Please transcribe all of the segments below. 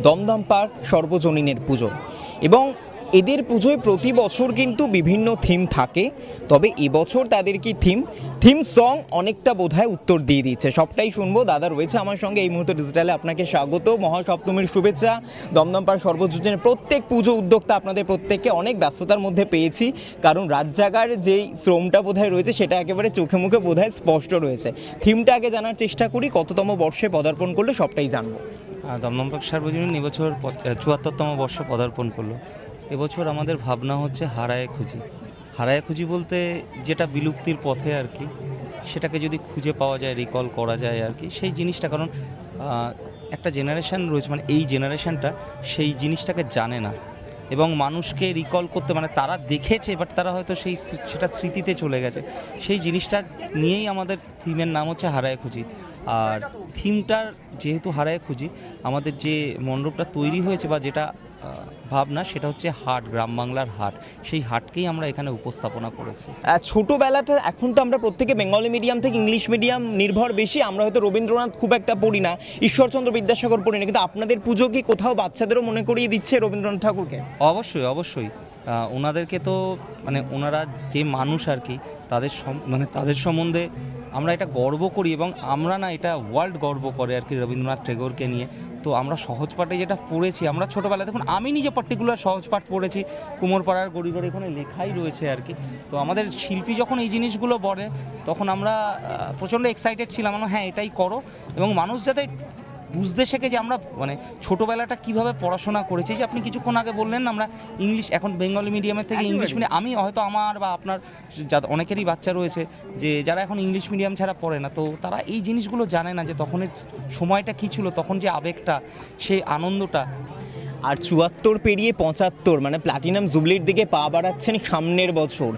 Dumdum park সর্বজনীনের পুজো। এবং এদের পুজোয় প্রতি বছর কিন্তু বিভিন্ন থিম থাকে, তবে এবছর তাদের কি থিম সং অনেকটা বোধহয় উত্তর দিয়ে দিচ্ছে। সবটাই শুনবো। দাদা রয়েছে আমার সঙ্গে এই মুহূর্তে ডিজিটালে। আপনাকে স্বাগত, মহাসপ্তমীর শুভেচ্ছা। দমদম পার্ক সর্বজনীনের প্রত্যেক পুজো উদ্যোক্তা আপনাদের প্রত্যেককে অনেক ব্যস্ততার মধ্যে পেয়েছি, কারণ রাত জাগার যেই শ্রমটা বোধহয় রয়েছে সেটা একেবারে চোখে মুখে বোধহয় স্পষ্ট রয়েছে। থিমটা আগে জানার চেষ্টা করি, কততম বর্ষে পদার্পণ করলে সবটাই জানবো। দমদম পার্ক সার্বজনীন এবছর ৭৪তম বর্ষ পদার্পণ করলো। এবছর আমাদের ভাবনা হচ্ছে হারায় খুঁজি বলতে যেটা বিলুপ্তির পথে আর কি, সেটাকে যদি খুঁজে পাওয়া যায়, রিকল করা যায় আর কি, সেই জিনিসটা। কারণ একটা জেনারেশান রয়েছে, মানে এই জেনারেশানটা সেই জিনিসটাকে জানে না, এবং মানুষকে রিকল করতে, মানে তারা দেখেছে বাট তারা হয়তো সেটা স্মৃতিতে চলে গেছে। সেই জিনিসটা নিয়েই আমাদের থিমের নাম হচ্ছে হারায় খুঁজি। আর থিমটার যেহেতু হারায় খুঁজি, আমাদের যে মণ্ডপটা তৈরি হয়েছে বা যেটা ভাবনা, সেটা হচ্ছে হাট, গ্রাম বাংলার হাট। সেই হাটকেই আমরা এখানে উপস্থাপনা করেছি। ছোটোবেলাটা এখন তো আমরা প্রত্যেকে বেঙ্গলি মিডিয়াম থেকে ইংলিশ মিডিয়াম নির্ভর বেশি। আমরা হয়তো রবীন্দ্রনাথ খুব একটা পড়ি না, ঈশ্বরচন্দ্র বিদ্যাসাগর পড়ি না, কিন্তু আপনাদের পুজো কি কোথাও বাচ্চাদেরও মনে করিয়ে দিচ্ছে রবীন্দ্রনাথ ঠাকুরকে? অবশ্যই ওনাদেরকে তো, মানে ওনারা যে মানুষ আর কি, তাদের সম্বন্ধে আমরা এটা গর্ব করি, এবং আমরা না, এটা ওয়ার্ল্ড গর্ব করে আর কি রবীন্দ্রনাথ ঠাকুরকে নিয়ে। তো আমরা সহজপাঠে যেটা পড়েছি, আমরা ছোটোবেলায়, দেখুন আমি নিজে পার্টিকুলার সহজপাঠ পড়েছি, কুমোরপাড়ার গড়িগড়ি, এখানে লেখাই রয়েছে আর কি। তো আমাদের শিল্পী যখন এই জিনিসগুলো বলে, তখন আমরা প্রচণ্ড এক্সাইটেড ছিলাম, হ্যাঁ এটাই করো। এবং মানুষ যাতে বুঝতে শেখে যে আমরা, মানে ছোটোবেলাটা কীভাবে পড়াশোনা করেছি। যে আপনি কিছুক্ষণ আগে বললেন আমরা ইংলিশ, এখন বেঙ্গলি মিডিয়ামের থেকে ইংলিশ মিডিয়াম, আমি হয়তো আমার বা আপনার অনেকেরই বাচ্চা রয়েছে যে যারা এখন ইংলিশ মিডিয়াম ছাড়া পড়ে না, তো তারা এই জিনিসগুলো জানে না যে তখনের সময়টা কী ছিল, তখন যে আবেগটা, সেই আনন্দটা। আর ৭৪ পেরিয়ে ৭৫, মানে প্ল্যাটিনাম জুবলির দিকে পা বাড়াচ্ছেন সামনের বছর।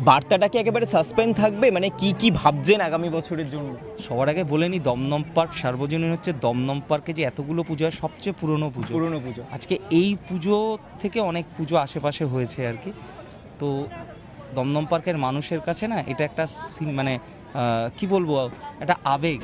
বার্তাটা কি একেবারে সাসপেন্স থাকবে? মানে কি ভাবছেন আগামী বছরের জন্য? সবার আগে বলে নিই, দমদম পার্ক সার্বজনীন হচ্ছে দমদম পার্কে যে এতগুলো পুজো হয়, সবচেয়ে পুরনো পুজো। আজকে এই পুজো থেকে অনেক পুজো আশেপাশে হয়েছে আর কি। তো দমদম পার্কের মানুষের কাছে না, এটা একটা মানে কি বলবো, একটা আবেগ।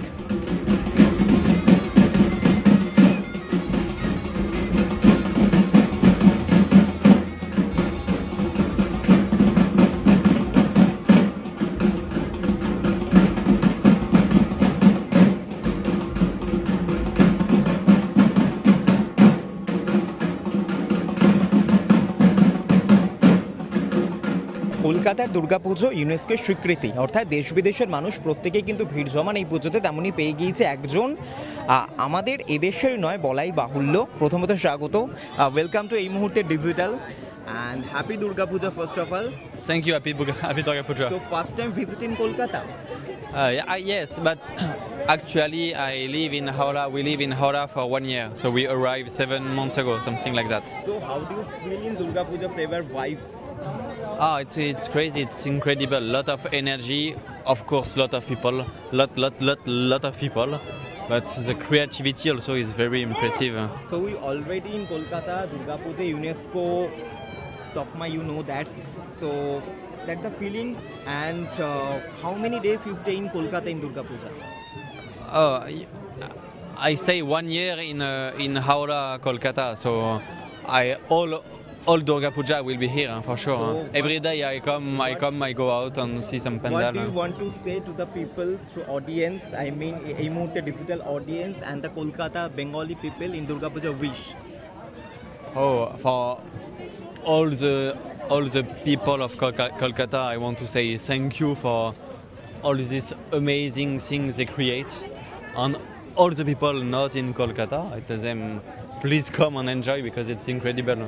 কলকাতার দুর্গাপুজো ইউনেস্কোর স্বীকৃতি, অর্থাৎ দেশ বিদেশের মানুষ প্রত্যেকেই কিন্তু ভিড় জমান এই পুজোতে। তেমনই পেয়ে গিয়েছে একজন আমাদের এদেশের নয় বলাই বাহুল্য। প্রথমত স্বাগত, ওয়েলকাম টু এই মুহূর্তে digital, and happy Durga Puja first of all. Thank you, happy Durga Puja. So first time visiting Kolkata? Yes, but actually we live in Howrah for 1 year, so we arrived 7 months ago, something like that. So how do you feel in Durga Puja flavor vibes? It's crazy, it's incredible, lot of energy, of course, lot of people, lot of people, but the creativity also is very impressive. So we already in Kolkata, Durga Puja, UNESCO, Tokma, you know that. So that's the feeling. And how many days you stay in Kolkata in Durga Puja? I stay 1 year in Howrah, Kolkata, so all Durga Puja will be here for sure. So every day I go out and see some pandal. What do you want to say to the people, through audience, I mean এই মুহূর্তে digital audience and the Kolkata Bengali people in Durga Puja wish? For all the people of Kolkata, I want to say thank you for all these amazing things they create, and all the people not in Kolkata, I tell them please come and enjoy because it's incredible.